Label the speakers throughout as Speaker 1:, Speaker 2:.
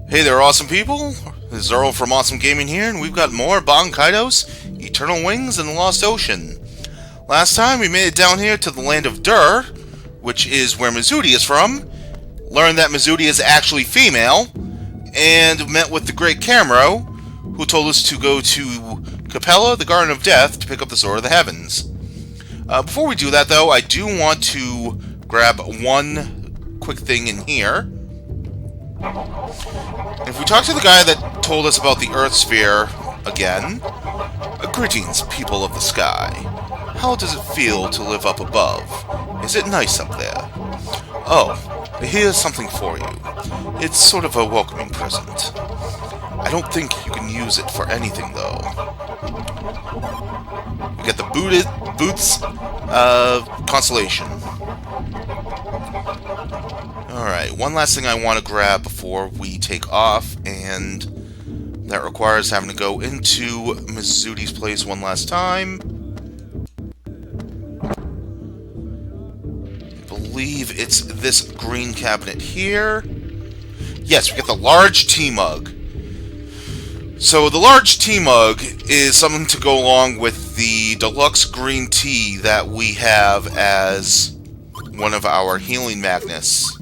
Speaker 1: Hey there, awesome people! This is Earl from Awesome Gaming here, and we've got more Baten Kaitos, Eternal Wings, and the Lost Ocean. Last time we made it down here to the land of Dur, which is where Mizudi is from, learned that Mizudi is actually female, and met with the Great Camero, who told us to go to Capella, the Garden of Death, to pick up the Sword of the Heavens. Before we do that, though, I do want to grab one quick thing in here. If we talk to the guy that told us about the Earth Sphere again, greetings, people of the sky. How does it feel to live up above? Is it nice up there? Oh, here's something for you. It's sort of a welcoming present. I don't think you can use it for anything, though. We get the boots constellation. Alright, one last thing I want to grab before we take off, and that requires having to go into Mizudi's place one last time. I believe it's this green cabinet here. Yes, we get the large tea mug. So the large tea mug is something to go along with the deluxe green tea that we have as one of our healing magnets.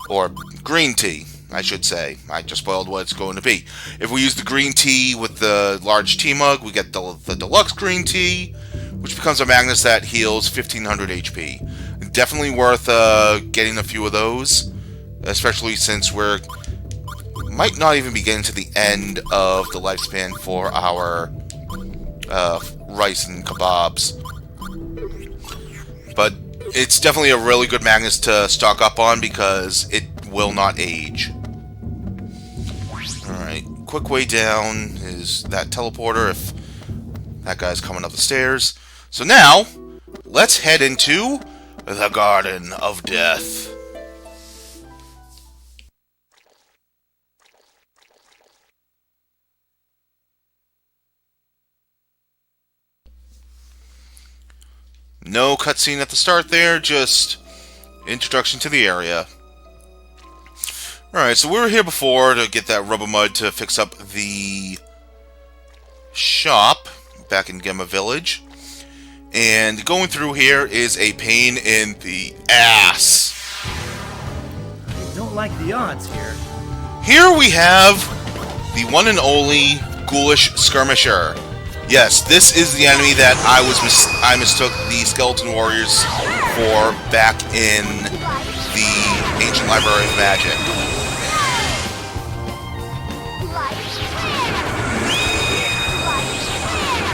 Speaker 1: Or green tea, I should say. I just spoiled what it's going to be. If we use the green tea with the large tea mug, we get the deluxe green tea, which becomes a magnet that heals 1500 HP. Definitely worth getting a few of those, especially since we're might not even be getting to the end of the lifespan for our rice and kebabs. But it's definitely a really good magnet to stock up on because it will not age. Alright, quick way down is that teleporter if that guy's coming up the stairs. So now, let's head into the Garden of Death. No cutscene at the start there, just introduction to the area. Alright, so we were here before to get that rubber mud to fix up the shop back in Gemma Village. And going through here is a pain in the ass.
Speaker 2: I don't like the odds here.
Speaker 1: Here we have the one and only Ghoulish Skirmisher. Yes, this is the enemy that I mistook the Skeleton Warriors for back in the Ancient Library of Magic.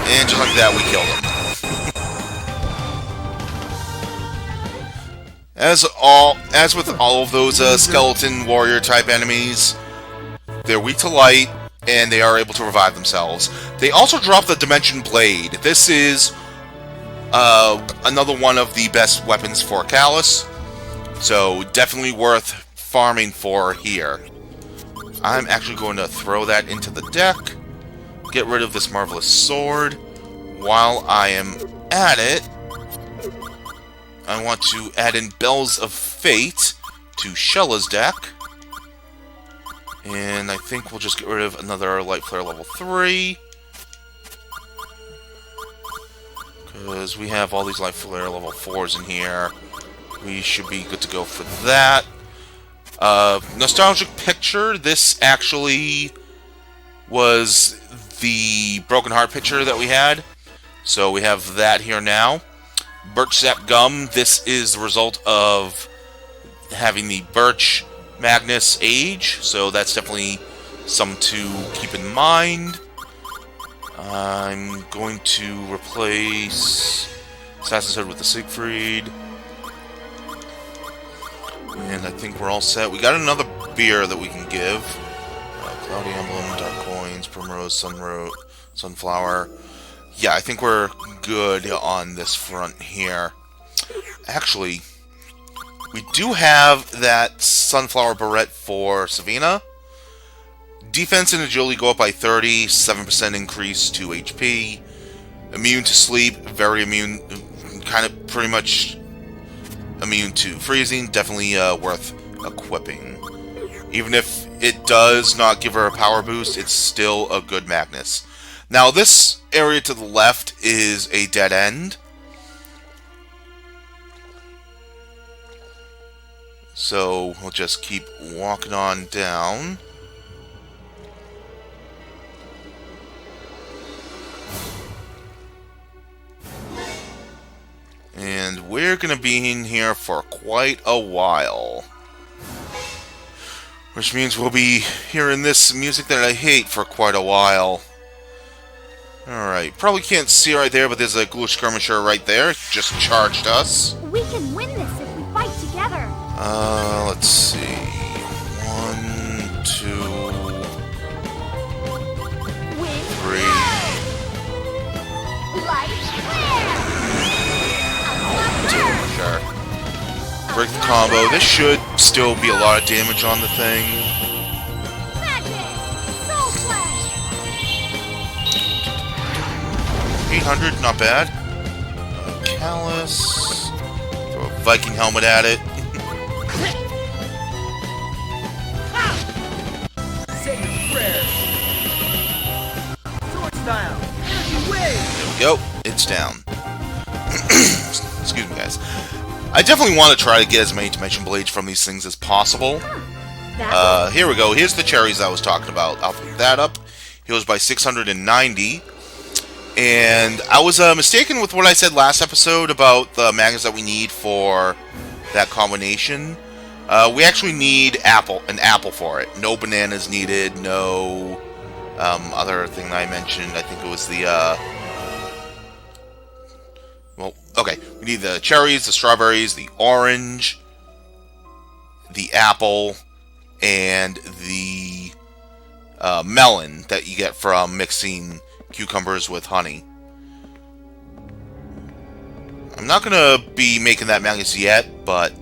Speaker 1: And just like that, we killed him. As with all of those Skeleton Warrior type enemies, they're weak to light, and they are able to revive themselves. They also drop the Dimension Blade. This is another one of the best weapons for Callus, so definitely worth farming for here. I'm actually going to throw that into the deck, get rid of this marvelous sword. While I am at it, I want to add in Bells of Fate to Shella's deck. And I think we'll just get rid of another Light Flare level 3. Because we have all these Light Flare level 4s in here. We should be good to go for that. Nostalgic Picture. This actually was the Broken Heart picture that we had. So we have that here now. Birch Sap Gum. This is the result of having the Birch Magnus age, so that's definitely something to keep in mind. I'm going to replace Assassin's Head with the Siegfried. And I think we're all set. We got another beer that we can give. Cloudy Emblem, Dark Coins, Primrose, Sunflower. Yeah, I think we're good on this front here. Actually, we do have that Sunflower Barrette for Savina. Defense and agility go up by 30, 7% increase to HP. Immune to sleep, very immune, kind of pretty much immune to freezing, definitely worth equipping. Even if it does not give her a power boost, it's still a good Magnus. Now, this area to the left is a dead end. So, we'll just keep walking on down. And we're going to be in here for quite a while. Which means we'll be hearing this music that I hate for quite a while. Alright, probably can't see right there, but there's a ghoul skirmisher right there. Just charged us.
Speaker 3: We can win this if we fight together.
Speaker 1: Let's see. 1, 2,
Speaker 3: Win.
Speaker 1: 3.
Speaker 3: Light flare.
Speaker 1: Sure. Break the combo. This should still be a lot of damage on the thing.
Speaker 3: Magic. Soul Flash.
Speaker 1: 800, not bad. Callus. Throw a Viking helmet at it.
Speaker 2: Sacred prayer. Sword style. Energy wave.
Speaker 1: There we go. It's down. Excuse me, guys. I definitely want to try to get as many Dimension Blades from these things as possible. Here we go. Here's the cherries I was talking about. I'll pick that up. Heals by 690. And I was mistaken with what I said last episode about the magnets that we need for that combination. We actually need an apple for it. No bananas needed. No other thing that I mentioned. I think it was the well, okay. We need the cherries, the strawberries, the orange, the apple, and the melon that you get from mixing cucumbers with honey. I'm not going to be making that Magnus yet, but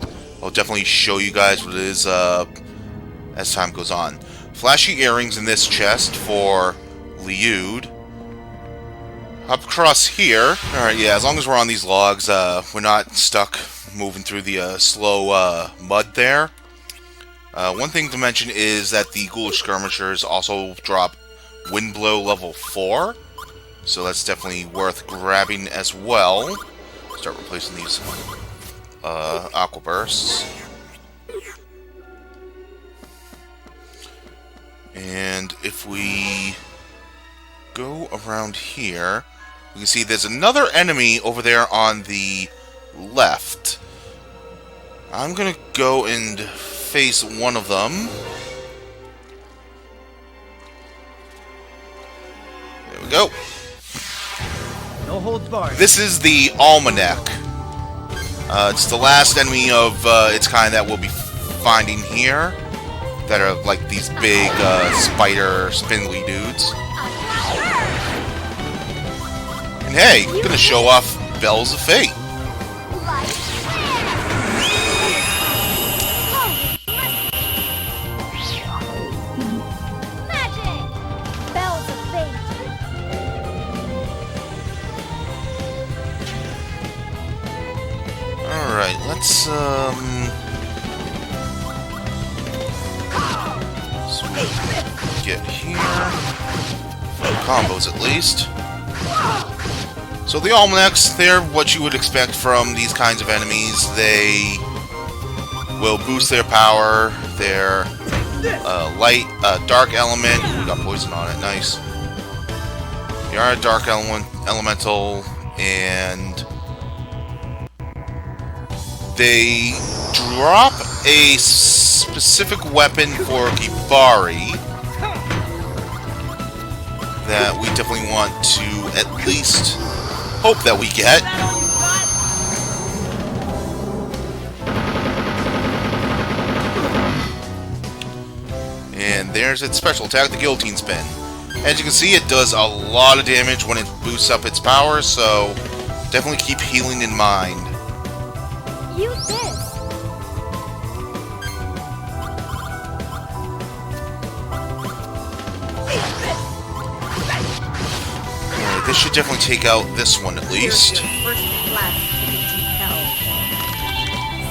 Speaker 1: I'll definitely show you guys what it is as time goes on. Flashy earrings in this chest for Liud. Up across here. Alright, yeah, as long as we're on these logs, we're not stuck moving through the slow mud there. One thing to mention is that the Ghoulish Skirmishers also drop Windblow level 4. So that's definitely worth grabbing as well. Start replacing these Aqua Bursts. And if we go around here, we can see there's another enemy over there on the left. I'm gonna go and face one of them. There we go.
Speaker 2: No holds barred.
Speaker 1: This is the Almanac. It's the last enemy of its kind that we'll be finding here. That are like these big spider spindly dudes. And hey, gonna show off Bells of Fate. Alright, let's get here. Combos at least. So the Almanacs, they're what you would expect from these kinds of enemies. They will boost their power, their dark element. We got poison on it, nice. They are a dark elemental, and they drop a specific weapon for Gibari that we definitely want to at least hope that we get. And there's its special attack, the Guillotine Spin. As you can see, it does a lot of damage when it boosts up its power, so definitely keep healing in mind.
Speaker 3: Use this.
Speaker 1: Alright, this should definitely take out this one at least.
Speaker 4: First blast into hell.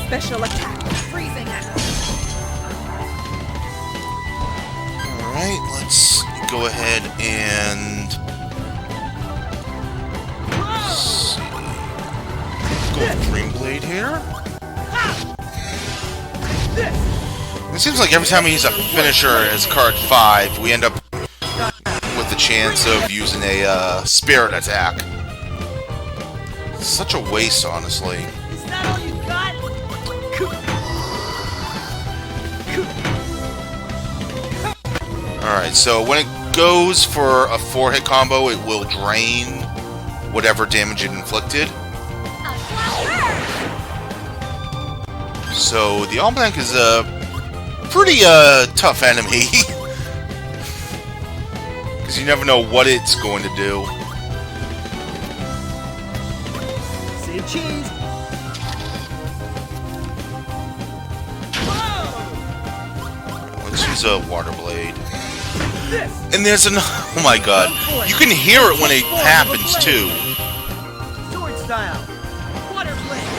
Speaker 4: Special attack, freezing arrow.
Speaker 1: Alright, let's go ahead and... let's see. Go with Green Blade here. It seems like every time we use a finisher as card 5, we end up with the chance of using a spirit attack. It's such a waste, honestly.
Speaker 2: Is that all you got?
Speaker 1: Alright, so when it goes for a 4-hit combo, it will drain whatever damage it inflicted. So the Almanac is a pretty tough enemy. Because you never know what it's going to do.
Speaker 2: Say cheese.
Speaker 1: Let's use a Water Blade. And there's an... oh my god. You can hear it when it happens, too.
Speaker 2: Sword style. Water blade.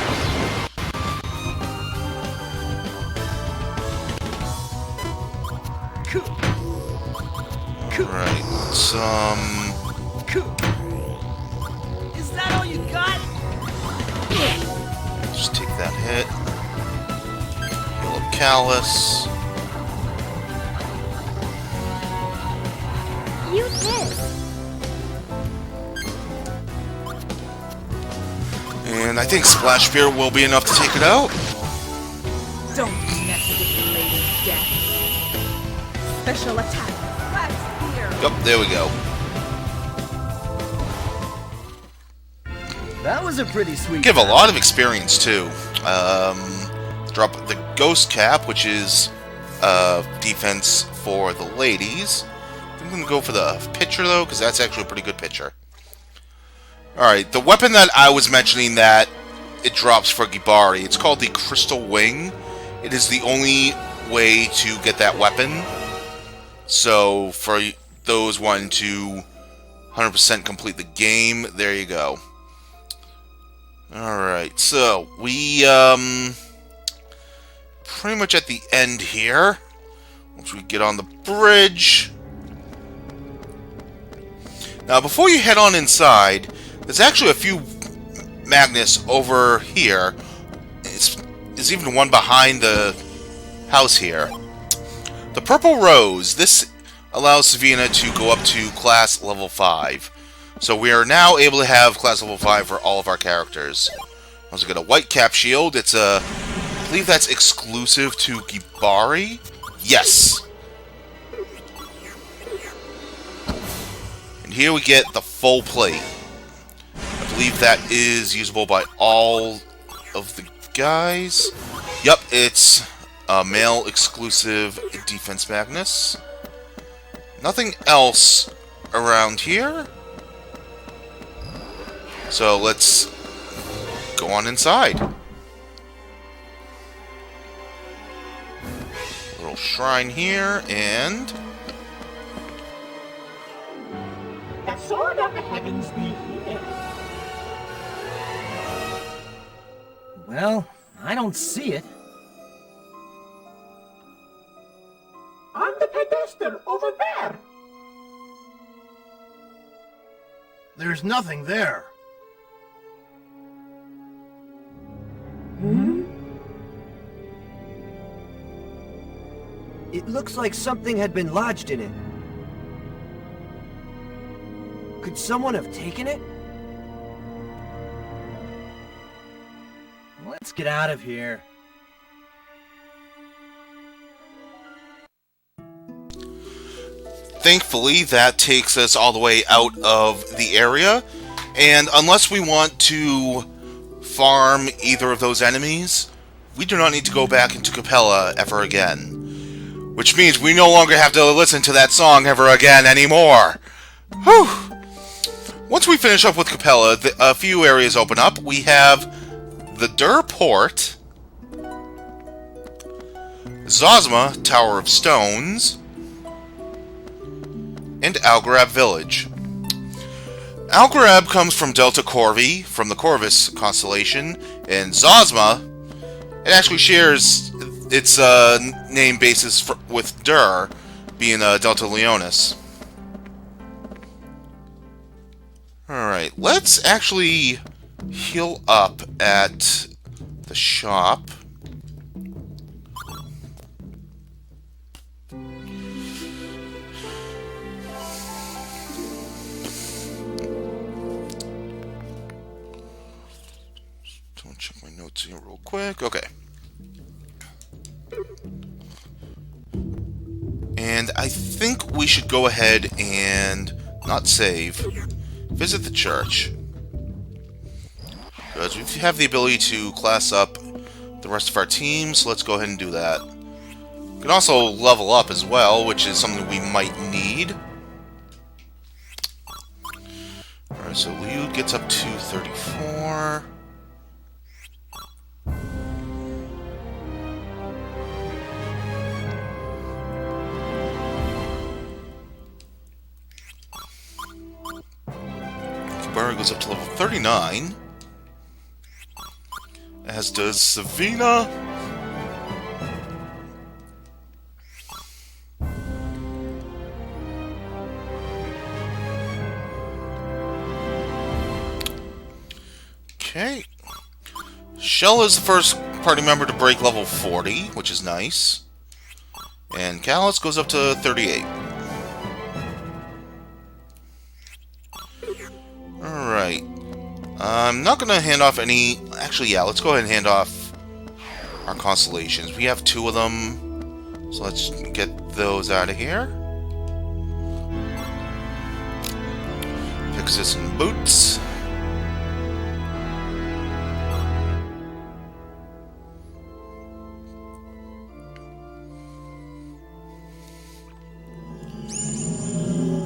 Speaker 1: Alright, let's,
Speaker 2: Is that all you got?
Speaker 1: just take that hit. Heal up Callus.
Speaker 3: You did.
Speaker 1: And I think Splash Spear will be enough to take it out.
Speaker 4: Don't mess with the lady's death. Special attack. Flash spear.
Speaker 1: Yep, there we go.
Speaker 2: That was a pretty sweet.
Speaker 1: Give a lot of experience, too. Drop the Ghost Cap, which is defense for the ladies. I'm going to go for the pitcher, though, because that's actually a pretty good pitcher. Alright, the weapon that I was mentioning that it drops for Gibari, it's called the Crystal Wing. It is the only way to get that weapon. So, for those wanting to 100% complete the game, there you go. Alright, so, we, pretty much at the end here. Once we get on the bridge. Now, before you head on inside, there's actually a few magnets over here. There's even one behind the house here. The Purple Rose. This allows Savina to go up to class level 5. So we are now able to have class level 5 for all of our characters. Also got a White Cap Shield. It's a... I believe that's exclusive to Gibari. Yes. And here we get the full plate. I believe that is usable by all of the guys. Yep, it's a male exclusive defense Magnus. Nothing else around here. So let's go on inside. Little shrine here, and...
Speaker 5: The sword of the heavens be here.
Speaker 2: Well, I don't see it.
Speaker 5: On the pedestal over there.
Speaker 2: There's nothing there.
Speaker 5: Hmm?
Speaker 2: It looks like something had been lodged in it. Could someone have taken it? Let's get out of here.
Speaker 1: Thankfully, that takes us all the way out of the area, and unless we want to farm either of those enemies, we do not need to go back into Capella ever again. Which means we no longer have to listen to that song ever again anymore. Whew! Once we finish up with Capella, a few areas open up. We have the Dur Port, Zosma, Tower of Stones, and Algarab Village. Algarab comes from Delta Corvi, from the Corvus constellation, and Zosma, it actually shares its name basis with Dur, being Delta Leonis. Alright, let's actually heal up at the shop. Don't check my notes here real quick. Okay. And I think we should go ahead and not save. Visit the church. Because we have the ability to class up the rest of our team, so let's go ahead and do that. We can also level up as well, which is something we might need. Alright, so Liu gets up to 34. Kibara goes up to level 39. As does Savina. Okay. Shell is the first party member to break level 40, which is nice. And Callus goes up to 38. Alright. I'm not going to hand off any... Actually, yeah, let's go ahead and hand off our constellations. We have 2 of them. So let's get those out of here. Pegasus and Boots.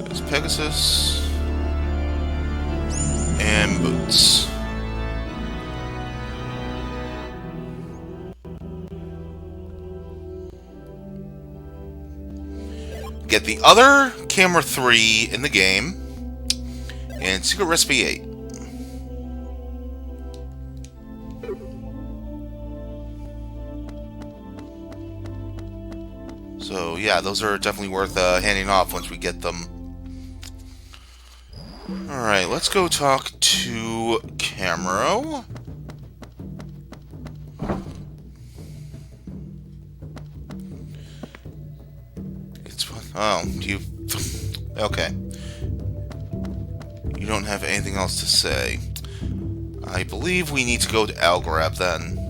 Speaker 1: There's Pegasus. And Boots. Get the other camera 3 in the game. And Secret Recipe 8. So yeah, those are definitely worth handing off once we get them. Alright, let's go talk to Camero. Oh, you... Okay. You don't have anything else to say. I believe we need to go to Algarab then.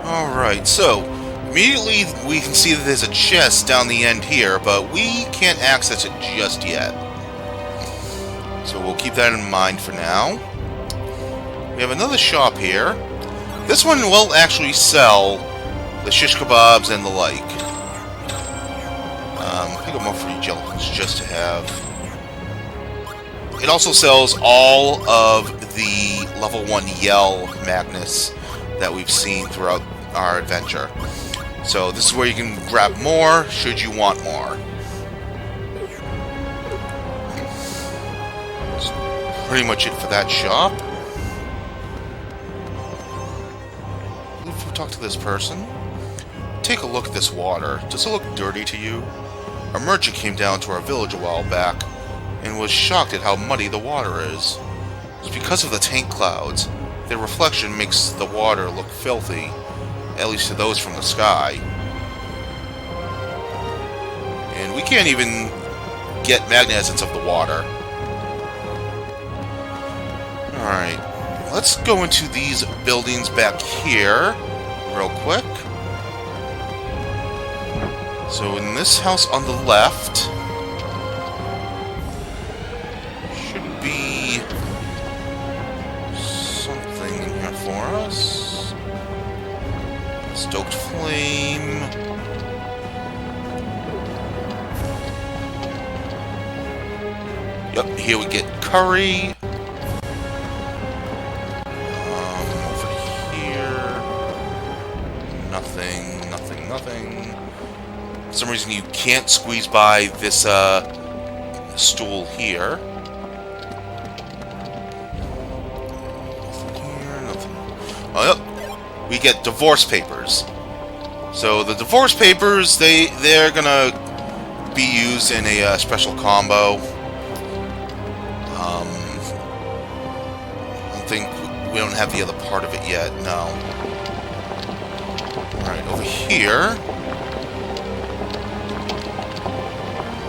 Speaker 1: Alright, so immediately we can see that there's a chest down the end here, but we can't access it just yet. So we'll keep that in mind for now. We have another shop here. This one will actually sell the shish kebabs and the like. Pick up more free gelatin just to have. It also sells all of the level 1 Yell Magnus that we've seen throughout our adventure. So this is where you can grab more should you want more. That's pretty much it for that shop. If we talk to this person, take a look at this water. Does it look dirty to you? A merchant came down to our village a while back and was shocked at how muddy the water is. It's because of the tank clouds. Their reflection makes the water look filthy, at least to those from the sky. And we can't even get magnesence of the water. Alright, let's go into these buildings back here real quick. So in this house on the left should be something in here for us. Stoked flame. Yep, here we get curry. Over here. Nothing, nothing, nothing. For some reason you can't squeeze by this stool here. Nothing here, nothing. Oh, yep. We get divorce papers. So the divorce papers, they're gonna be used in a special combo. I don't think we don't have the other part of it yet. No. All right, over here.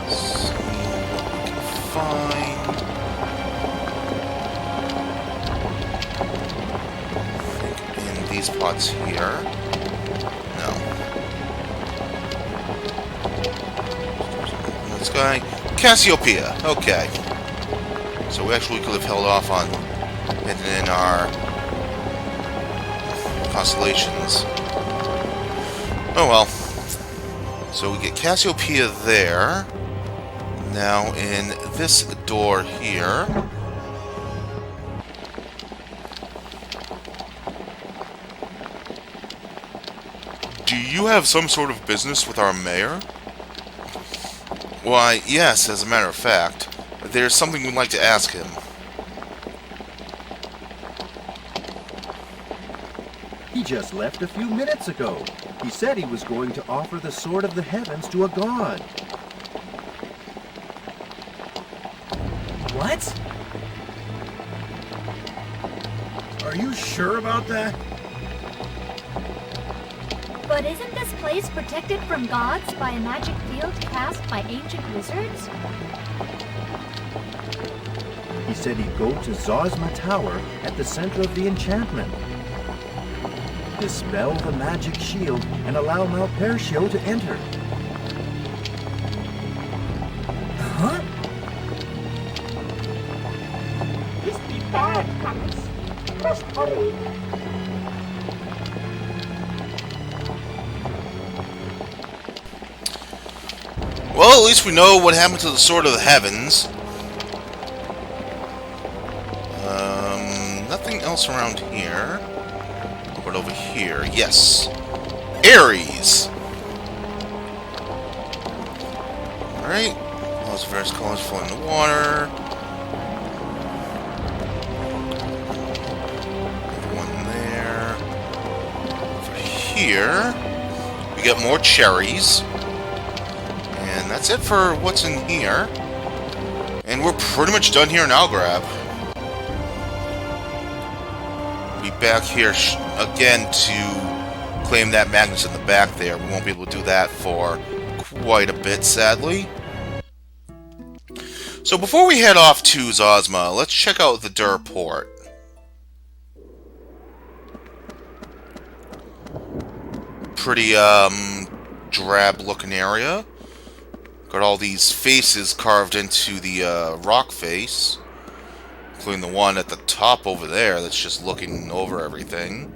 Speaker 1: Let's see what we can find. I think in these pots here. No. This guy, Cassiopeia. Okay. So we actually could have held off on getting in our constellations. Oh well. So we get Cassiopeia there. Now in this door here. Do you have some sort of business with our mayor? Why, yes, as a matter of fact. There's something we'd like to ask him.
Speaker 2: He just left a few minutes ago. He said he was going to offer the Sword of the Heavens to a god. What? Are you sure about that?
Speaker 3: But isn't this place protected from gods by a magic field cast by ancient wizards?
Speaker 2: He said he'd go to Zosma Tower at the center of the enchantment. Dispel the magic shield and allow Malpercio to enter. Huh?
Speaker 5: This be bad, Thomas. Must hurry.
Speaker 1: Well, at least we know what happened to the Sword of the Heavens. Nothing else around here. But over here, yes. Ares! Alright. Those various colors flowing in the water. One there. Over here, we get more cherries. And that's it for what's in here. And we're pretty much done here in Algrab. Be back here again to claim that Magnus in the back there. We won't be able to do that for quite a bit, sadly. So before we head off to Zosma, let's check out the Dur port. Pretty, drab looking area. Got all these faces carved into the rock face, including the one at the top over there that's just looking over everything.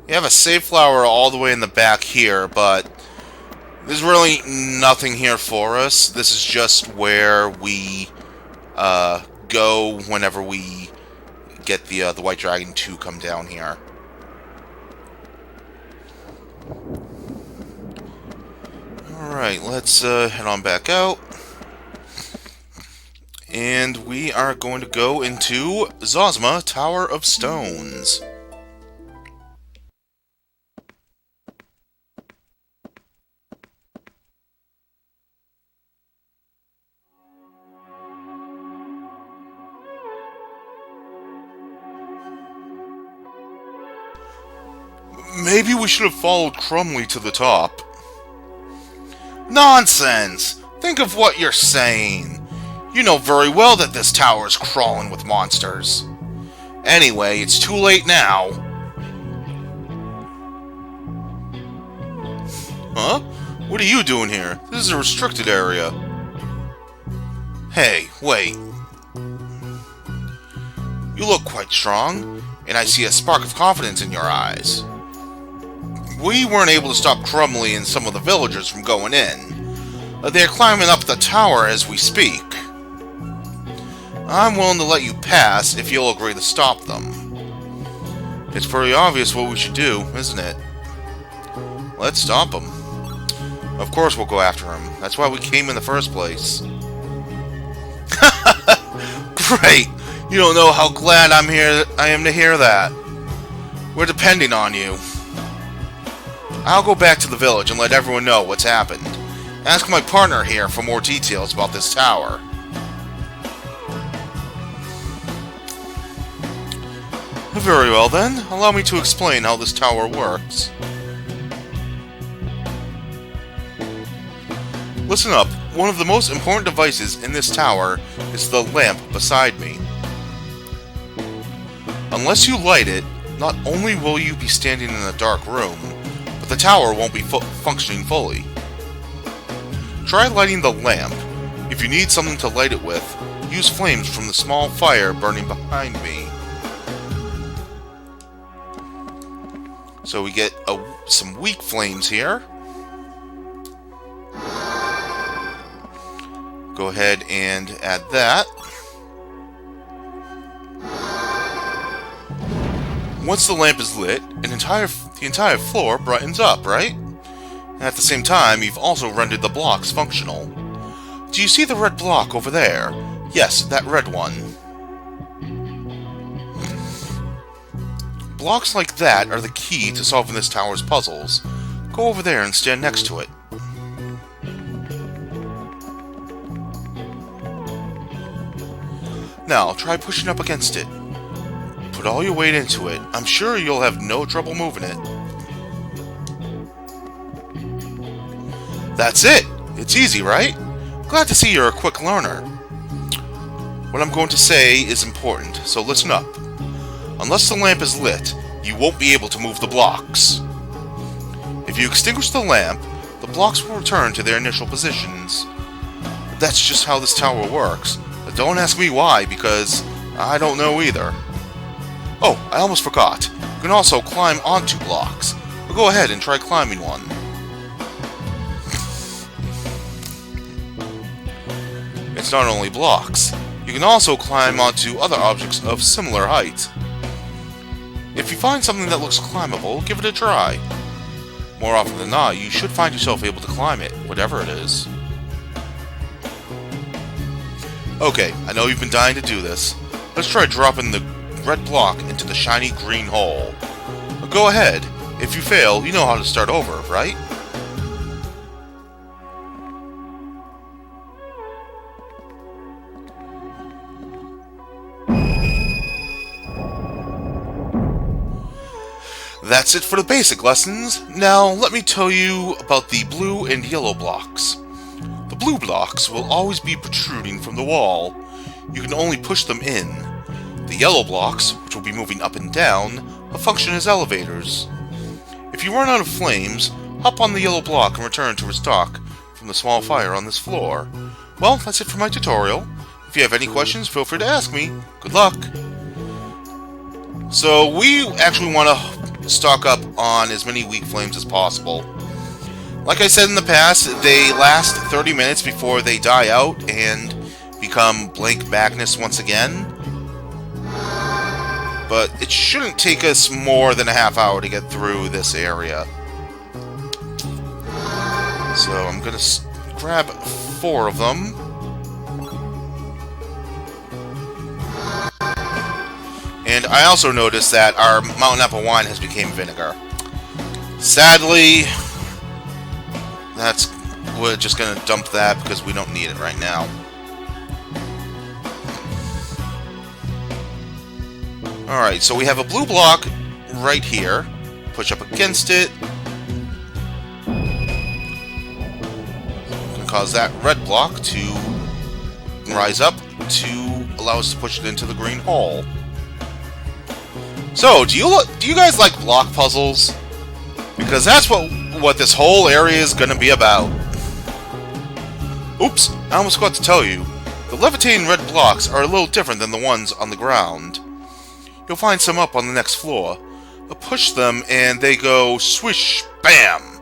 Speaker 1: You have a save flower all the way in the back here, but there's really nothing here for us. This is just where we go whenever we get the White Dragon to come down here. Alright, let's head on back out. And we are going to go into Zosma Tower of Stones. Maybe we should have followed Crumley to the top. Nonsense! Think of what you're saying. You know very well that this tower is crawling with monsters. Anyway, it's too late now. Huh? What are you doing here? This is a restricted area. Hey, wait. You look quite strong, and I see a spark of confidence in your eyes. we weren't able to stop Crumley and some of the villagers from going in. They're climbing up the tower as we speak. I'm willing to let you pass if you'll agree to stop them. It's pretty obvious what we should do, isn't it? Let's stop them. Of course we'll go after him. That's why we came in the first place. Great! You don't know how glad I am to hear that. We're depending on you. I'll go back to the village and let everyone know what's happened. Ask my partner here for more details about this tower. Very well then, allow me to explain how this tower works. Listen up, one of the most important devices in this tower is the lamp beside me. Unless you light it, not only will you be standing in a dark room, but the tower won't be functioning fully. Try lighting the lamp. If you need something to light it with, use flames from the small fire burning behind me. So we get some weak flames here. Go ahead and add that. Once the lamp is lit, the entire floor brightens up, right? And at the same time, you've also rendered the blocks functional. Do you see the red block over there? Yes, that red one. Blocks like that are the key to solving this tower's puzzles. Go over there and stand next to it. Now, try pushing up against it. Put all your weight into it. I'm sure you'll have no trouble moving it. That's it! It's easy, right? Glad to see you're a quick learner. What I'm going to say is important, so listen up. Unless the lamp is lit, you won't be able to move the blocks. If you extinguish the lamp, the blocks will return to their initial positions. That's just how this tower works. But don't ask me why, because I don't know either. Oh, I almost forgot. You can also climb onto blocks. But go ahead and try climbing one. It's not only blocks. You can also climb onto other objects of similar height. If you find something that looks climbable, give it a try. More often than not, you should find yourself able to climb it, whatever it is. Okay, I know you've been dying to do this. Let's try dropping the red block into the shiny green hole. But go ahead. If you fail, you know how to start over, right? That's it for the basic lessons. Now, let me tell you about the blue and yellow blocks. The blue blocks will always be protruding from the wall. You can only push them in. The yellow blocks, which will be moving up and down, will function as elevators. If you run out of flames, hop on the yellow block and return to restock from the small fire on this floor. Well, that's it for my tutorial. If you have any questions, feel free to ask me. Good luck! So, we actually want to stock up on as many weak flames as possible. Like I said in the past, they last 30 minutes before they die out and become blank blackness once again. But it shouldn't take us more than a half hour to get through this area. So I'm going to grab 4 of them. And I also noticed that our mountain apple wine has become vinegar. Sadly, we're just going to dump that because we don't need it right now. Alright, so we have a blue block right here. Push up against it. Can cause that red block to rise up to allow us to push it into the green hole. So, do you guys like block puzzles? Because that's what this whole area is going to be about. Oops, I almost forgot to tell you. The levitating red blocks are a little different than the ones on the ground. You'll find some up on the next floor. push them and they go swish, bam.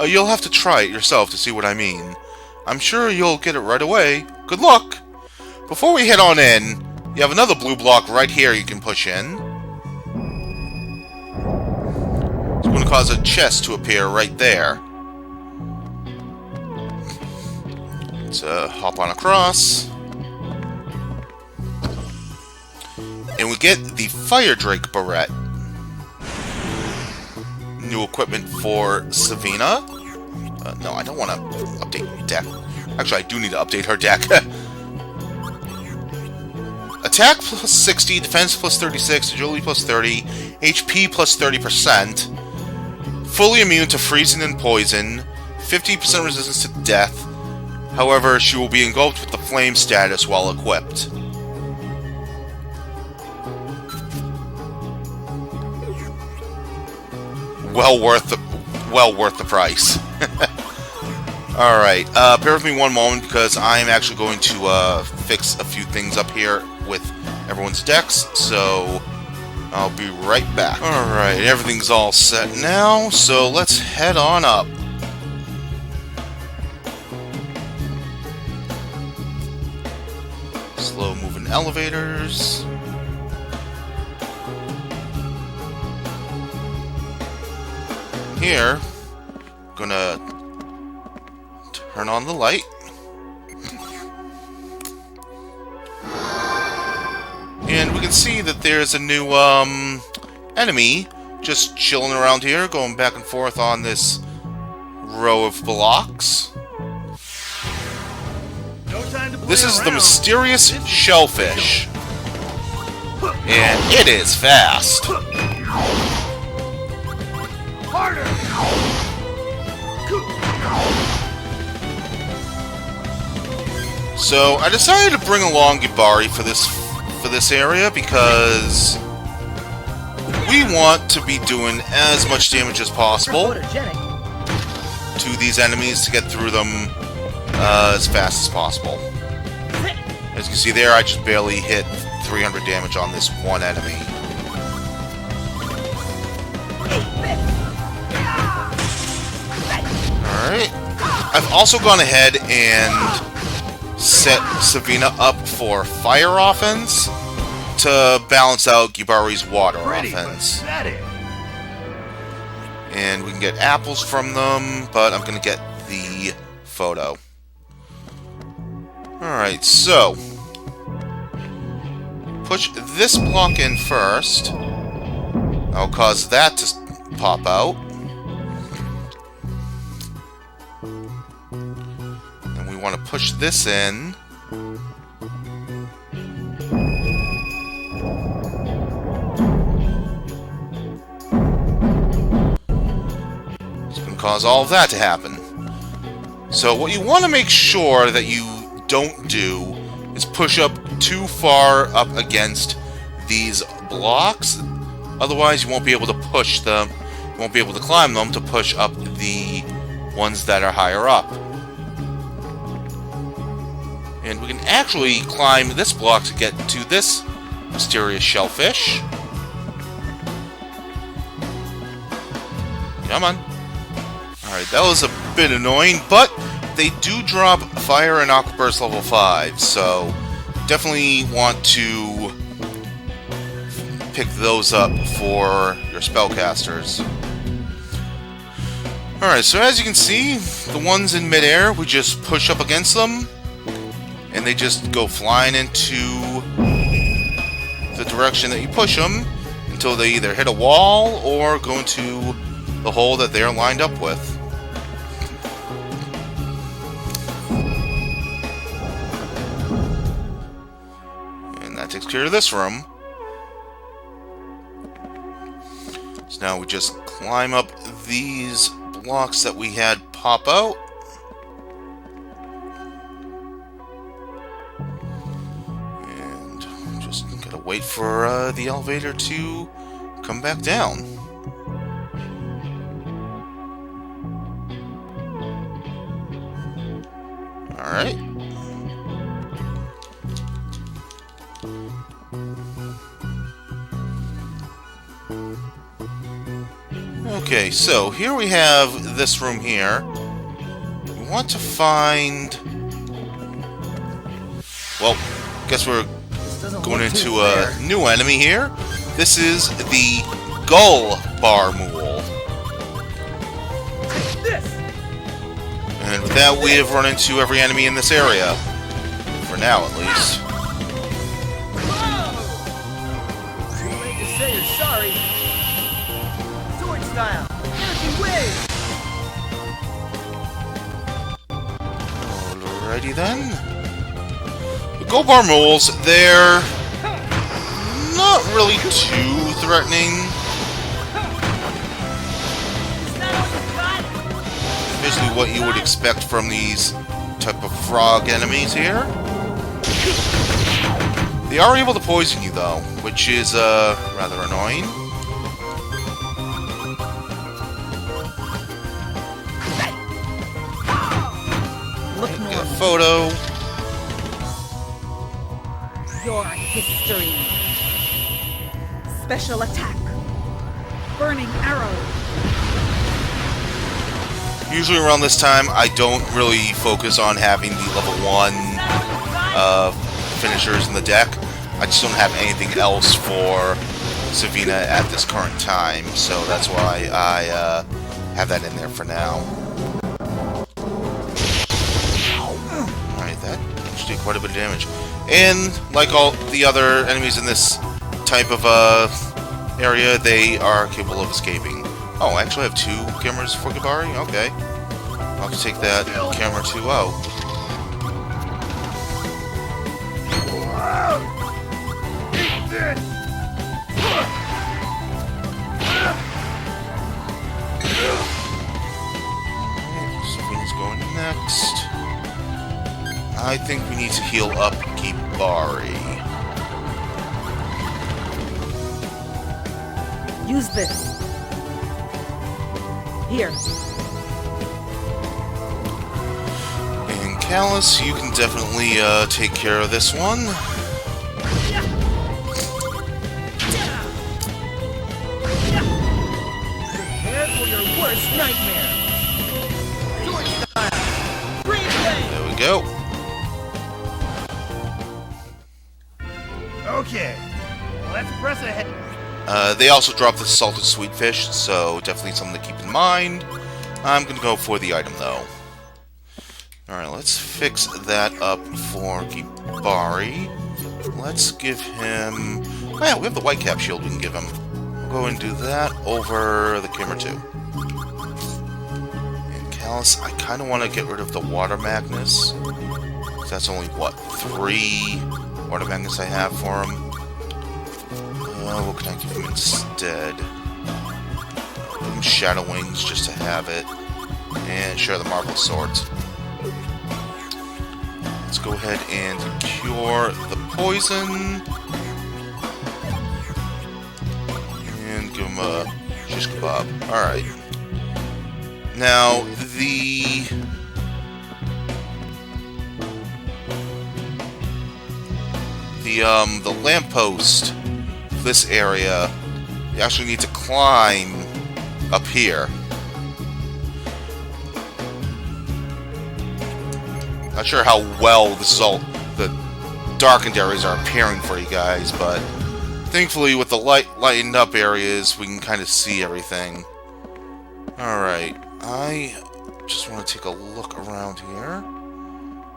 Speaker 1: You'll have to try it yourself to see what I mean. I'm sure you'll get it right away. Good luck! Before we head on in, you have another blue block right here you can push in. It's going to cause a chest to appear right there. Let's hop on across. And we get the Fire Drake Barrette. New equipment for Savina. No, I don't want to update deck. Actually, I do need to update her deck. Attack plus 60, defense plus 36, agility plus 30, HP plus 30%. Fully immune to freezing and poison. 50% resistance to death. However, she will be engulfed with the flame status while equipped. Well worth the price. Alright, bear with me one moment because I'm actually going to fix a few things up here with everyone's decks, so I'll be right back. Alright, everything's all set now, so let's head on up. Slow moving elevators. Here, gonna turn on the light. And we can see that there's a new enemy just chilling around here, going back and forth on this row of blocks. This is the mysterious shellfish. And it is fast.
Speaker 2: Harder!
Speaker 1: So I decided to bring along Gibari for this area because we want to be doing as much damage as possible to these enemies to get through them as fast as possible. As you can see there, I just barely hit 300 damage on this one enemy. Alright. I've also gone ahead and set Savina up for fire offense to balance out Gibari's water offense. And we can get apples from them, but I'm going to get the photo. Alright, so push this block in first. I'll cause that to pop out. And we want to push this in. It's going to cause all of that to happen. So what you want to make sure that you don't do is push up too far up against these blocks. Otherwise, you won't be able to push them. You won't be able to climb them to push up the ones that are higher up. And we can actually climb this block to get to this mysterious shellfish. Come on. Alright, that was a bit annoying, but they do drop Fire and Aqua Burst level 5, so definitely want to pick those up for your spellcasters. Alright, so as you can see, the ones in midair, we just push up against them, and they just go flying into the direction that you push them, until they either hit a wall or go into the hole that they're lined up with. That takes care of this room. So now we just climb up these blocks that we had pop out. And just gotta wait for the elevator to come back down. Alright. Okay, so here we have this room here. We want to find... Well, guess we're going into a new enemy here. This is the Gull Bar Mule. And with that, we have run into every enemy in this area. For now, at least.
Speaker 6: Too late to say you're sorry. Sword style. Energy wave.
Speaker 1: Alrighty then. The Gull Bar Mules, they're not really too threatening. Basically what you would expect from these type of frog enemies here. They are able to poison you though, which is rather annoying. Get a photo.
Speaker 4: Your history. Special attack. Burning arrow.
Speaker 1: Usually around this time, I don't really focus on having the level 1 finishers in the deck. I just don't have anything else for Savina at this current time, so that's why I have that in there for now. Alright, that actually did quite a bit of damage. And, like all the other enemies in this type of area, they are capable of escaping. Oh, I actually have 2 cameras for Gabari? Okay. I'll have to take that camera 2 out.
Speaker 6: Eat this!
Speaker 1: Savina's going next. I think we need to heal up Gibari.
Speaker 4: Use this. Here.
Speaker 1: And Callus, you can definitely take care of this one.
Speaker 6: Prepare for your worst nightmare. Sword style. Green blade.
Speaker 1: There we go.
Speaker 6: Okay. Let's press ahead.
Speaker 1: They also drop the salted sweet fish, so definitely something to keep in mind. I'm going to go for the item, though. Alright, let's fix that up for Gibari. Let's give him... Oh yeah, we have the white cap shield we can give him. We'll go and do that over the camera 2. And Callus, I kind of want to get rid of the water magnus. That's only, what, 3 water magnus I have for him. What can I give him instead? Give him Shadow Wings just to have it. And share the Marvelous Swords. Let's go ahead and cure the poison. And give him a shish kebab. Alright. Now, the lamppost, this area, you actually need to climb up here. Not sure how well this is all, the darkened areas are appearing for you guys, but thankfully with the lightened up areas, we can kind of see everything. Alright, I just want to take a look around here,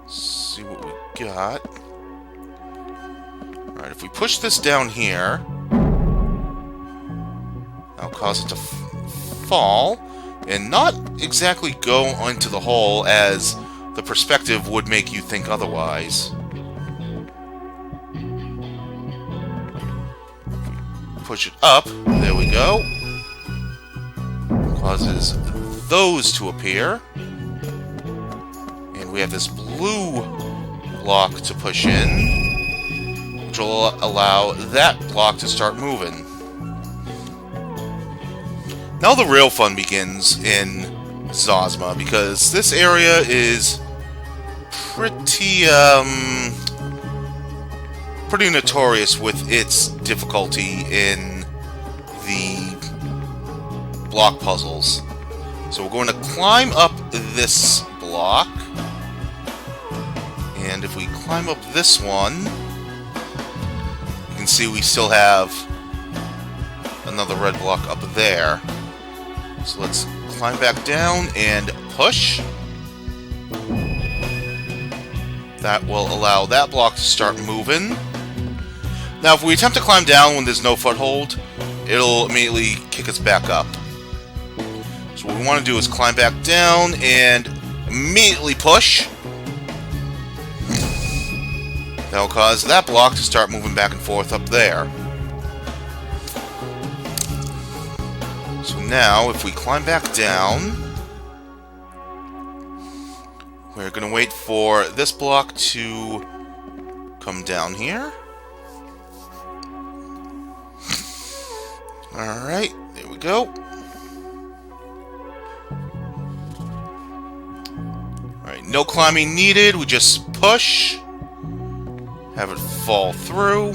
Speaker 1: see what we got. Alright, if we push this down here, that'll cause it to fall, and not exactly go into the hole as the perspective would make you think otherwise. Push it up, there we go. Causes those to appear. And we have this blue block to push in, which will allow that block to start moving. Now the real fun begins in Zosma, because this area is pretty notorious with its difficulty in the block puzzles. So we're going to climb up this block. And if we climb up this one, you can see we still have another red block up there. So let's climb back down and push. That will allow that block to start moving. Now, if we attempt to climb down when there's no foothold, it'll immediately kick us back up. So what we want to do is climb back down and immediately push. That'll cause that block to start moving back and forth up there. So now, if we climb back down, we're going to wait for this block to come down here. Alright, there we go. Alright, no climbing needed. We just push. Have it fall through.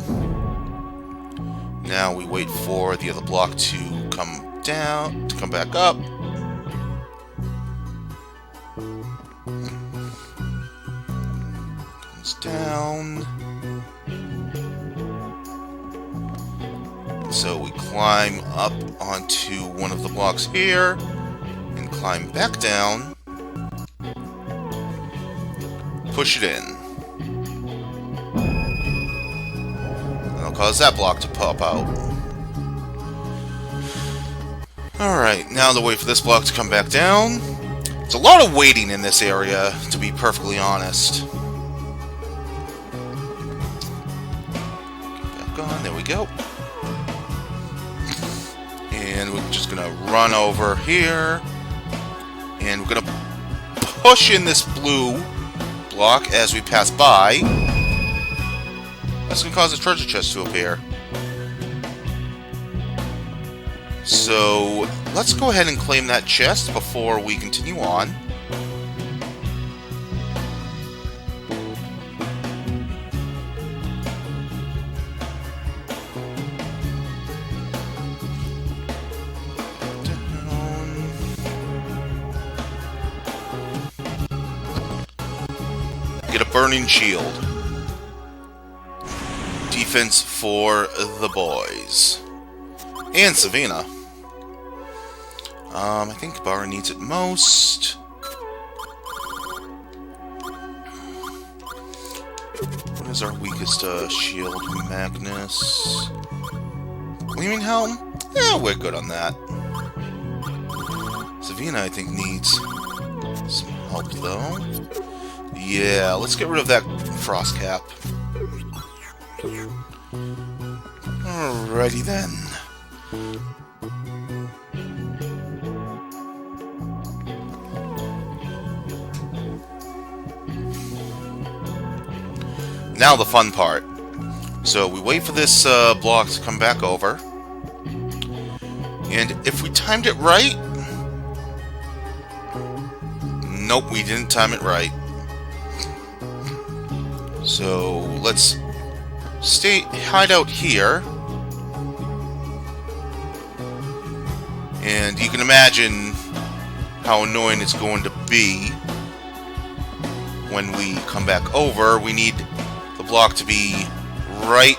Speaker 1: Now we wait for the other block to come down, to come back up. Comes down. So we climb up onto one of the blocks here and climb back down. Push it in. That'll cause that block to pop out. Alright, now the wait for this block to come back down. It's a lot of waiting in this area, to be perfectly honest. Get back on, there we go. And we're just gonna run over here. And we're gonna push in this blue block as we pass by. That's gonna cause a treasure chest to appear. So let's go ahead and claim that chest before we continue on. Get a burning shield. Defense for the boys. And Savina. I think Barra needs it most. What is our weakest shield? Magnus. Gleaming Helm? Yeah, we're good on that. Savina, I think, needs some help, though. Yeah, let's get rid of that frost cap. Alrighty then. Now the fun part. So we wait for this block to come back over. And if we timed it right... Nope, we didn't time it right. So let's hide out here. And you can imagine how annoying it's going to be when we come back over. We need the block to be right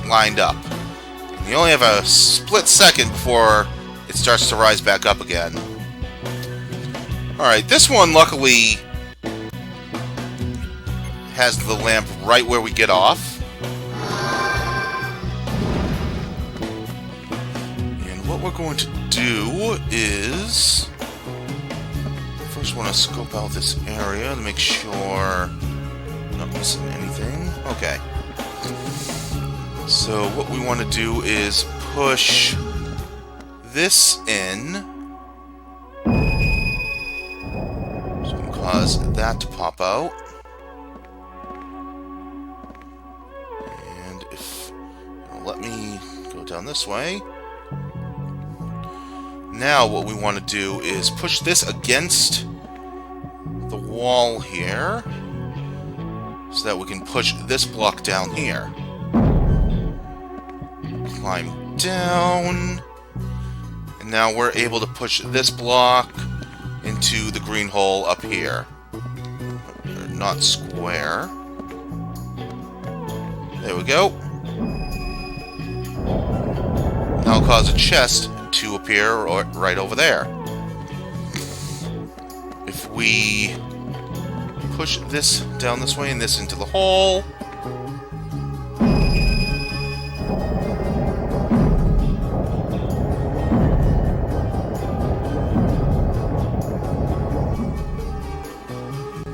Speaker 1: lined up. And you only have a split second before it starts to rise back up again. Alright, this one luckily has the lamp right where we get off. And what we're going to do is first want to scope out this area to make sure I'm not missing anything. Okay. So what we want to do is push this in. So we'll cause that to pop out. And if it'll let me go down this way. Now what we want to do is push this against the wall here so that we can push this block down here. Climb down. And Now we're able to push this block into the green hole up here. Not square. There we go. That'll cause a chest to appear right over there. If we push this down this way and this into the hole...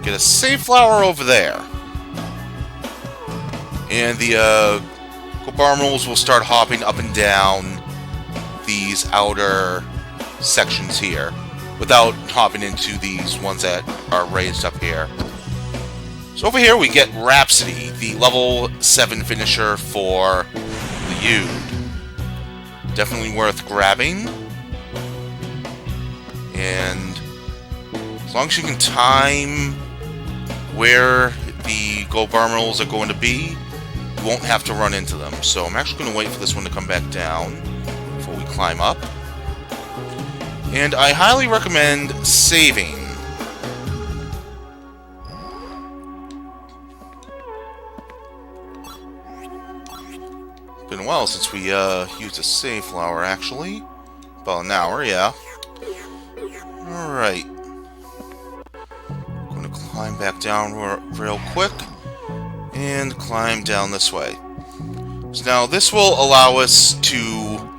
Speaker 1: Get a save flower over there. And the Gobarmals will start hopping up and down these outer sections here without hopping into these ones that are raised up here. So over here we get Rhapsody, the level 7 finisher for the Yude. Definitely worth grabbing. And as long as you can time where the Gobarmals are going to be, you won't have to run into them. So I'm actually going to wait for this one to come back down before we climb up. And I highly recommend saving. Been a while since we used a save flower, actually. About an hour, yeah. Alright. Going to climb back down real quick. And climb down this way. So now this will allow us to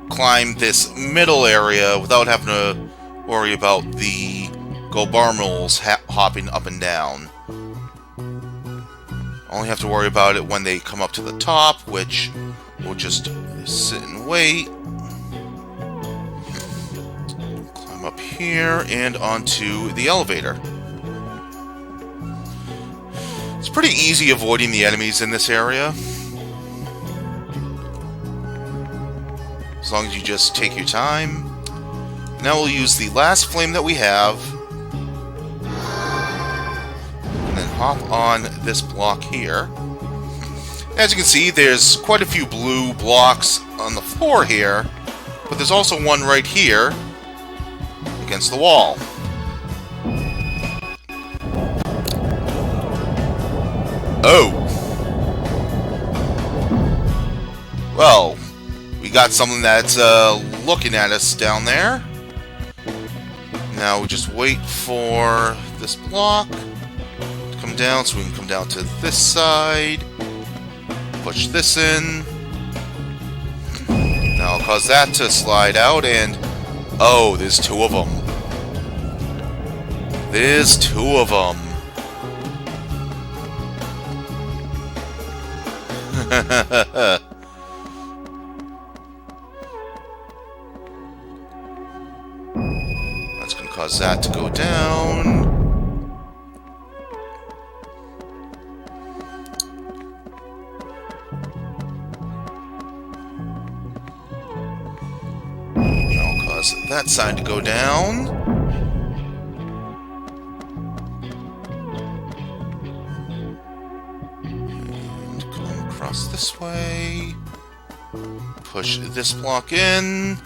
Speaker 1: climb this middle area without having to worry about the Gobarmals hopping up and down. Only have to worry about it when they come up to the top, which we'll just sit and wait. Climb up here and onto the elevator. It's pretty easy avoiding the enemies in this area. As long as you just take your time. Now we'll use the last flame that we have. And then hop on this block here. As you can see, there's quite a few blue blocks on the floor here. But there's also one right here against the wall. Oh! Well, we got something that's looking at us down there. Now we just wait for this block to come down so we can come down to this side. Push this in. Now I'll cause that to slide out and... Oh, there's two of them. There's two of them. That's going to cause that to go down. That'll cause that side to go down. This way. Push this block in.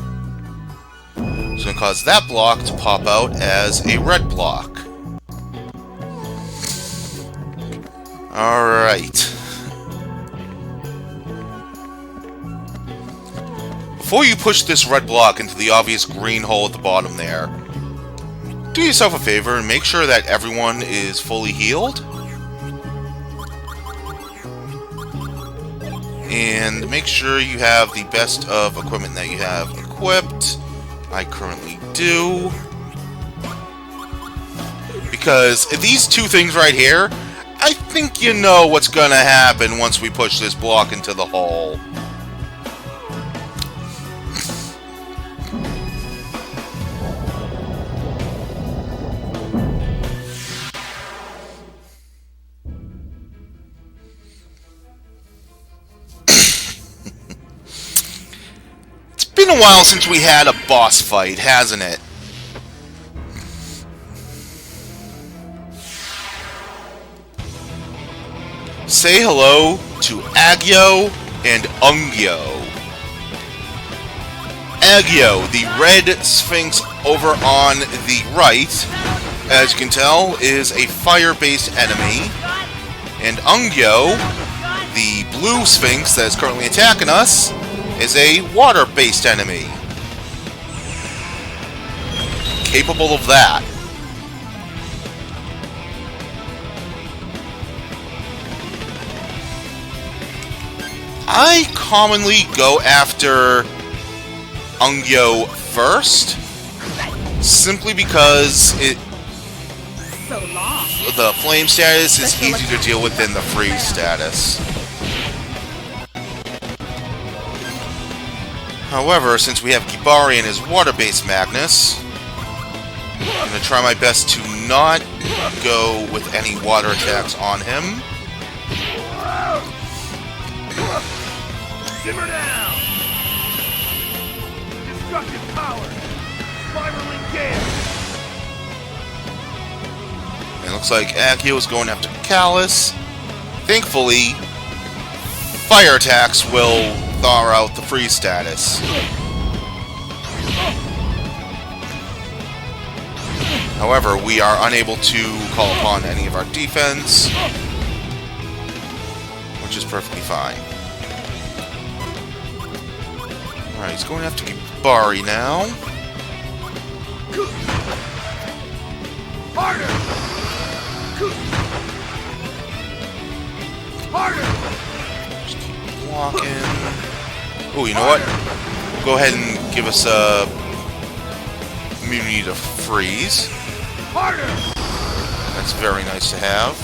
Speaker 1: It's going to cause that block to pop out as a red block. Alright. Before you push this red block into the obvious green hole at the bottom there, do yourself a favor and make sure that everyone is fully healed. And make sure you have the best of equipment that you have equipped. I currently do. Because these two things right here, I think you know what's gonna happen once we push this block into the hole. It's been a while since we had a boss fight, hasn't it? Say hello to Agyo and Ungyo. Agio, the red sphinx over on the right, as you can tell, is a fire-based enemy. And Ungyo, the blue sphinx that is currently attacking us, is a water-based enemy. Capable of that. I commonly go after Ungyo first, simply because the flame status is easy to deal with than the freeze status. However, since we have Gibari and his water-based Magnus, I'm going to try my best to not go with any water attacks on him.
Speaker 6: Simmer down! Destructive power! Spiraling gale!
Speaker 1: It looks like Akio is going after Callus. Thankfully, fire attacks will thaw out the freeze status. However, we are unable to call upon any of our defense, which is perfectly fine. Alright, he's going to have to Gibari now.
Speaker 6: Harder! Harder!
Speaker 1: Just keep walking. Oh, you know what? Go ahead and give us a immunity to freeze.
Speaker 6: Harder!
Speaker 1: That's very nice to have.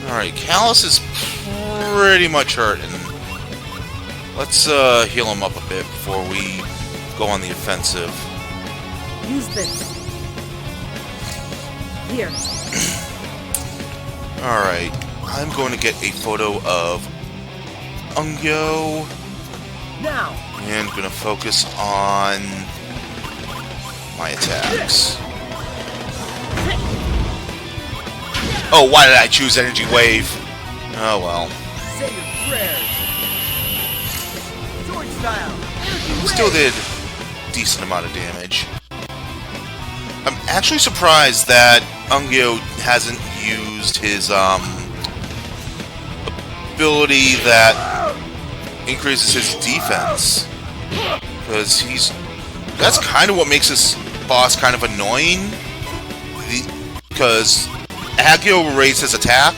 Speaker 1: Alright, Callus is pretty much hurting. Let's heal him up a bit before we go on the offensive.
Speaker 4: Use this. Here.
Speaker 1: Alright, I'm going to get a photo of Ungyo.
Speaker 6: Now!
Speaker 1: And going to focus on my attacks. Oh, why did I choose Energy Wave? Oh well.
Speaker 6: Say your prayers! Sword style! Energy
Speaker 1: Still
Speaker 6: wave!
Speaker 1: did a decent amount of damage. I'm actually surprised that Ungyo hasn't used his ability that increases his defense. Because that's kind of what makes this boss kind of annoying. Because Agio will raise his attack,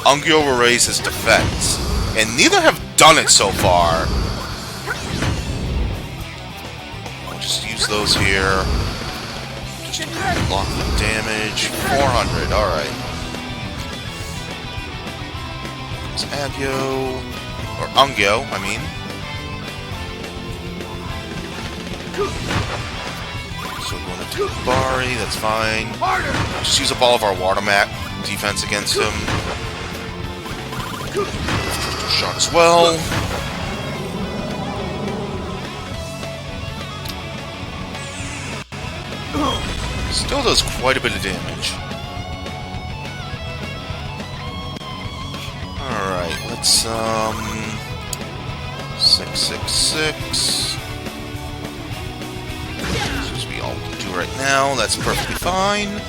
Speaker 1: Ungyo will raise his defense. And neither have done it so far. I'll just use those here. Just block the damage. 400, alright. It's Agio. Or Ungyo, I mean. So we're going to take Bari, that's fine. Just use up all of our water mat defense against him. Crystal shot as well. Still does quite a bit of damage. Alright, let's 666. As we all do right now, that's perfectly fine.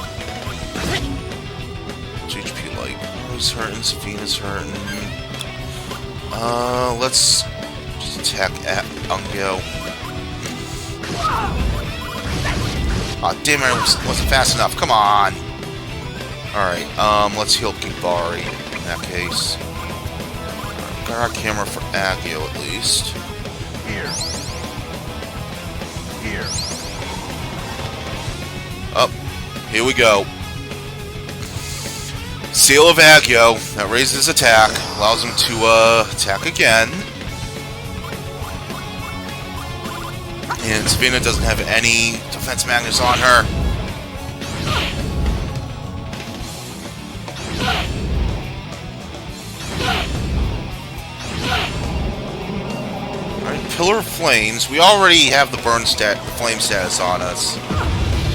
Speaker 1: HP like Rose hurting, Savina's hurting. Let's just attack at Ungyo. Aw, damn it, I wasn't fast enough. Come on! Alright, let's heal Gibari in that case. Got our camera for Agio at least.
Speaker 6: Here. Here.
Speaker 1: Up. Here we go. Seal of Agio. That raises his attack. Allows him to attack again. And Sabina doesn't have any defense magnets on her. Alright, Pillar of Flames. We already have the flame status on us.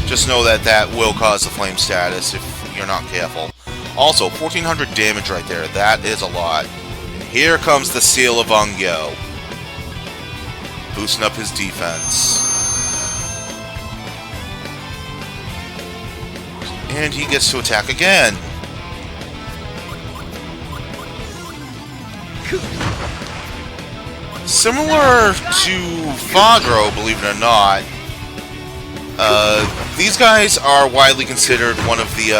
Speaker 1: Just know that that will cause the flame status if you're not careful. Also, 1400 damage right there. That is a lot. Here comes the Seal of Ungyo. Boosting up his defense. And he gets to attack again. Similar to Fadro, believe it or not, these guys are widely considered one of the,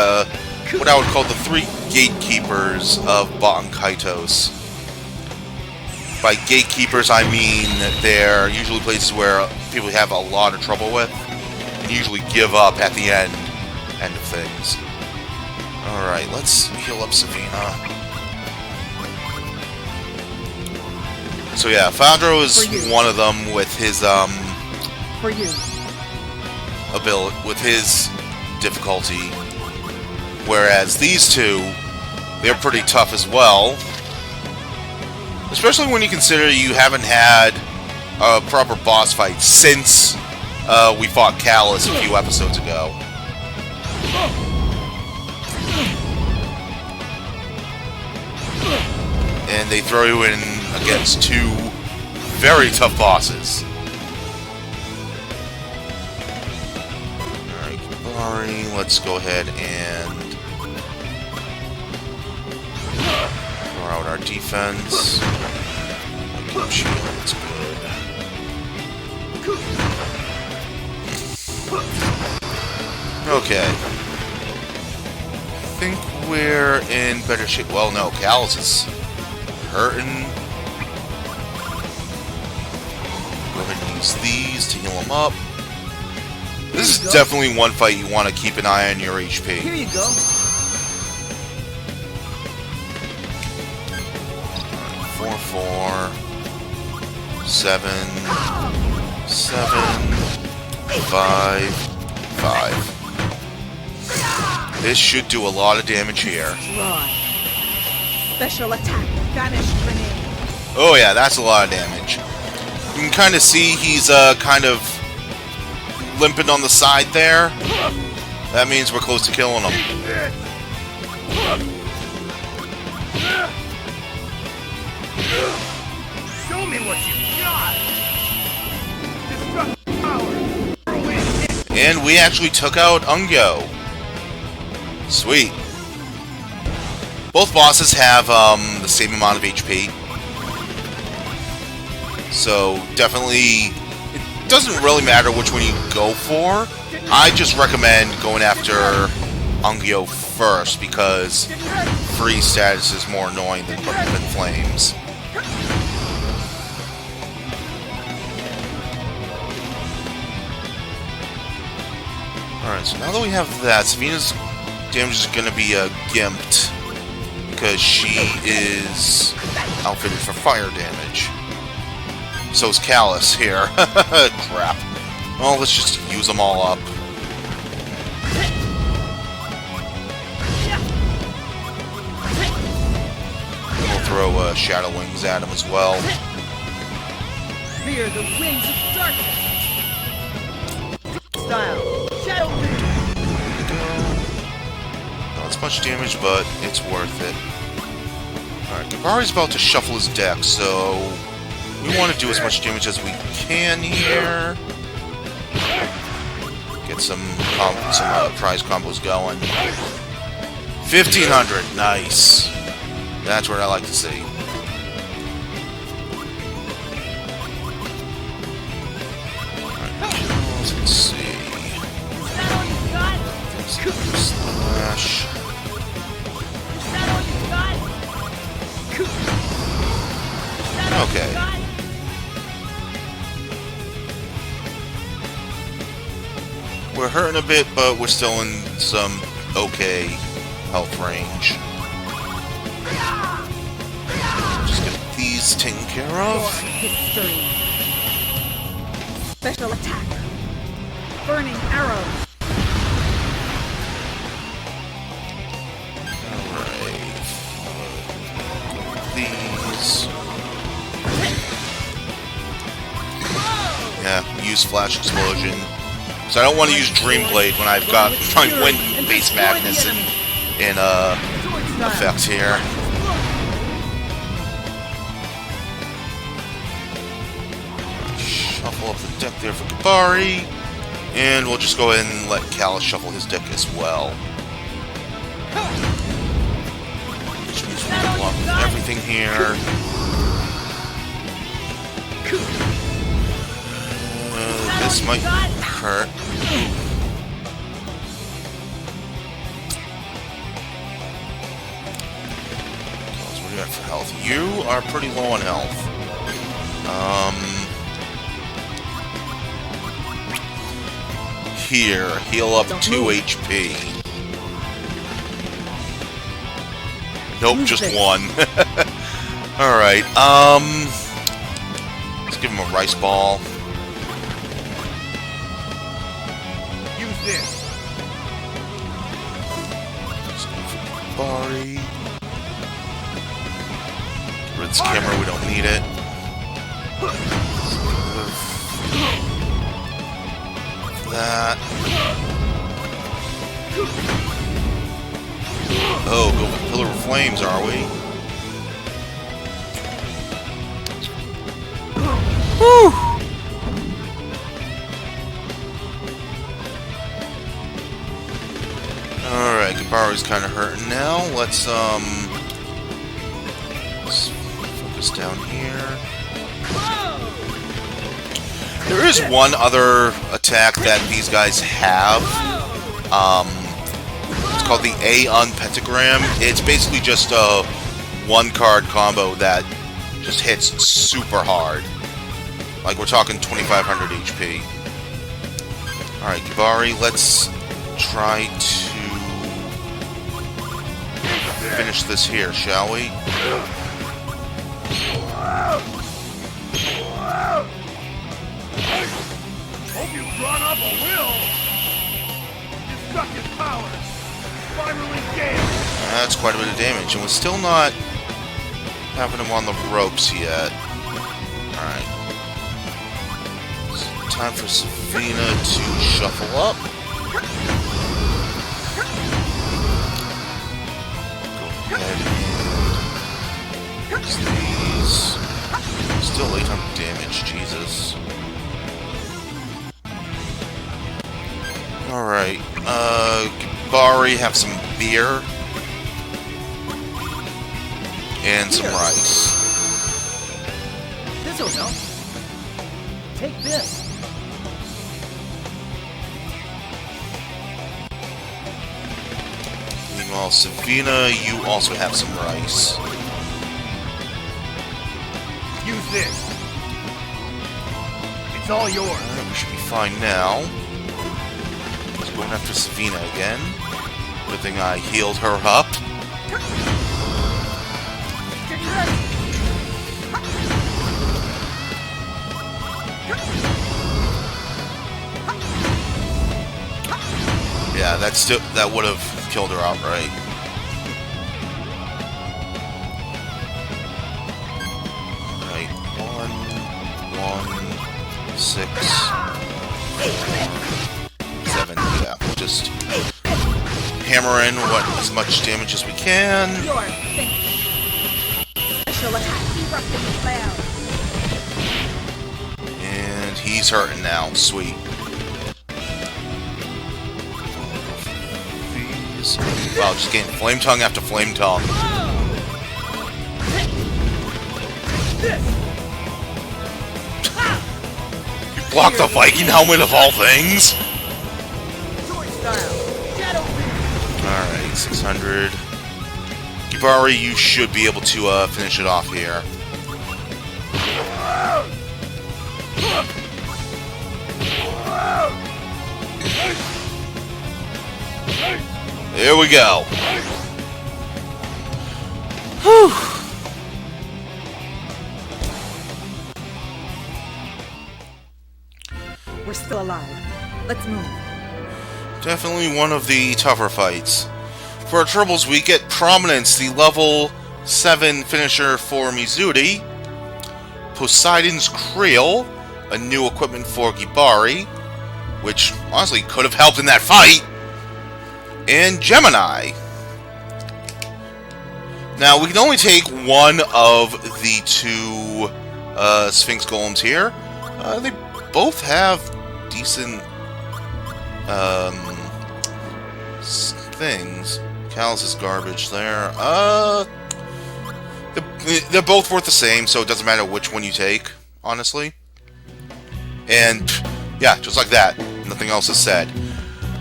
Speaker 1: what I would call the 3 gatekeepers of Baten Kaitos. By gatekeepers, I mean they're usually places where people have a lot of trouble with, and usually give up at the end of things. Alright, let's heal up Savina. So yeah, Fadro is one of them with his,
Speaker 4: For you.
Speaker 1: with his difficulty. Whereas these two, they're pretty tough as well. Especially when you consider you haven't had a proper boss fight since we fought Callus a few episodes ago. And they throw you in against 2 very tough bosses. Alright, Kibari, let's go ahead and throw out our defense. Shield, that's good. Okay. I think we're in better shape. Well, no, Callus is hurting. Go ahead and use these to heal him up. This is definitely one fight you want to keep an eye on your HP.
Speaker 6: Here you go.
Speaker 1: 4, 4, 7, 7, 5, 5. This should do a lot of damage here.
Speaker 4: Try. Special attack. Vanish grenade.
Speaker 1: Oh yeah, that's a lot of damage. You can kind of see he's kind of limping on the side there. That means we're close to killing him.
Speaker 6: Show me what you got. Destructive power.
Speaker 1: And we actually took out Ungyo. Sweet. Both bosses have the same amount of HP. So definitely, it doesn't really matter which one you go for. I just recommend going after Ungyo first because freeze status is more annoying than flames. Alright, so now that we have that, Savina's damage is going to be gimped because she is outfitted for fire damage. So is Callus here. Crap. Well, let's just use them all up. We'll throw Shadow Wings at him as well.
Speaker 6: Fear the wings of darkness. Style. Shadow Wings.
Speaker 1: Not as much damage, but it's worth it. Alright, Kibari's about to shuffle his deck, so we want to do as much damage as we can here. Get some prize combos going. 1500, nice. That's what I like to see. Alright, let's see. Slash. Okay. We're hurting a bit, but we're still in some okay health range. Just get these taken care of.
Speaker 4: History. Special attack. Burning arrow.
Speaker 1: Alright. These. Yeah, use Flash Explosion. So I don't want to use Dream Blade when I've got my Wind-based Madness in effect here. Shuffle up the deck there for Gibari. And we'll just go ahead and let Callus shuffle his deck as well. Which means we can block everything here. This might hurt. What do you got for health? You are pretty low on health. Here, heal up 2 HP. Nope, just 1. Alright, let's give him a rice ball.
Speaker 6: Use this.
Speaker 1: Let's go for Bari. Get rid of this camera, we don't need it. That. Oh, go with Pillar of Flames, are we? Whew! Alright, Gibari's kind of hurting now. Let's focus down here. There is one other attack that these guys have. It's called the Aeon Pentagram. It's basically just a one-card combo that just hits super hard. Like, we're talking 2,500 HP. Alright, Gibari, let's try to finish this here, shall we?
Speaker 6: Hope you've drawn up a will. Destructive power. Spiraling gale.
Speaker 1: That's quite a bit of damage, and we're still not having him on the ropes yet. Alright. Time for Savina to shuffle up. Go ahead and use these. Still 800 damage, Jesus. Alright, Gibari, have some beer. And some rice.
Speaker 6: This'll help. Take this.
Speaker 1: Meanwhile, Savina, you also have some rice.
Speaker 6: Use this. It's all yours.
Speaker 1: Alright, we should be fine now. Just going after Savina again. Good thing I healed her up. Yeah, that would have killed her outright. Right, 1, 6, 7. Yeah, we'll just hammer in as much damage as we can.
Speaker 4: You're finished. Special attack erupting cloud.
Speaker 1: And he's hurting now. Sweet. Wow, just getting flame tongue after flame tongue. You blocked the Viking helmet of all things? Alright, 600. Gibari, you should be able to finish it off here. There we go. Whew.
Speaker 4: We're still alive. Let's move.
Speaker 1: Definitely one of the tougher fights. For our troubles, we get Prominence, the level 7 finisher for Mizuri, Poseidon's Creel, a new equipment for Gibari, which honestly could have helped in that fight, and Gemini. Now, we can only take one of the two Sphinx Golems here. They both have decent things. Callus is garbage there. They're both worth the same, so it doesn't matter which one you take, honestly. And yeah, just like that. Nothing else is said.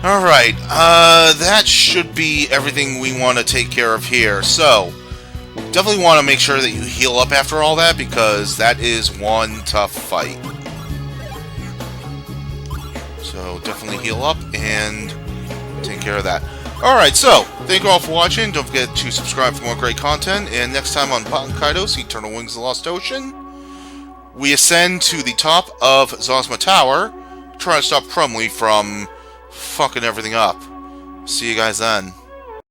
Speaker 1: Alright, that should be everything we want to take care of here. So, definitely want to make sure that you heal up after all that, because that is one tough fight. So, definitely heal up and take care of that. Alright, so, thank you all for watching. Don't forget to subscribe for more great content. And next time on Baten Kaitos, Eternal Wings of the Lost Ocean, we ascend to the top of Zosma Tower, trying to stop Crumley from fucking everything up. See you guys then.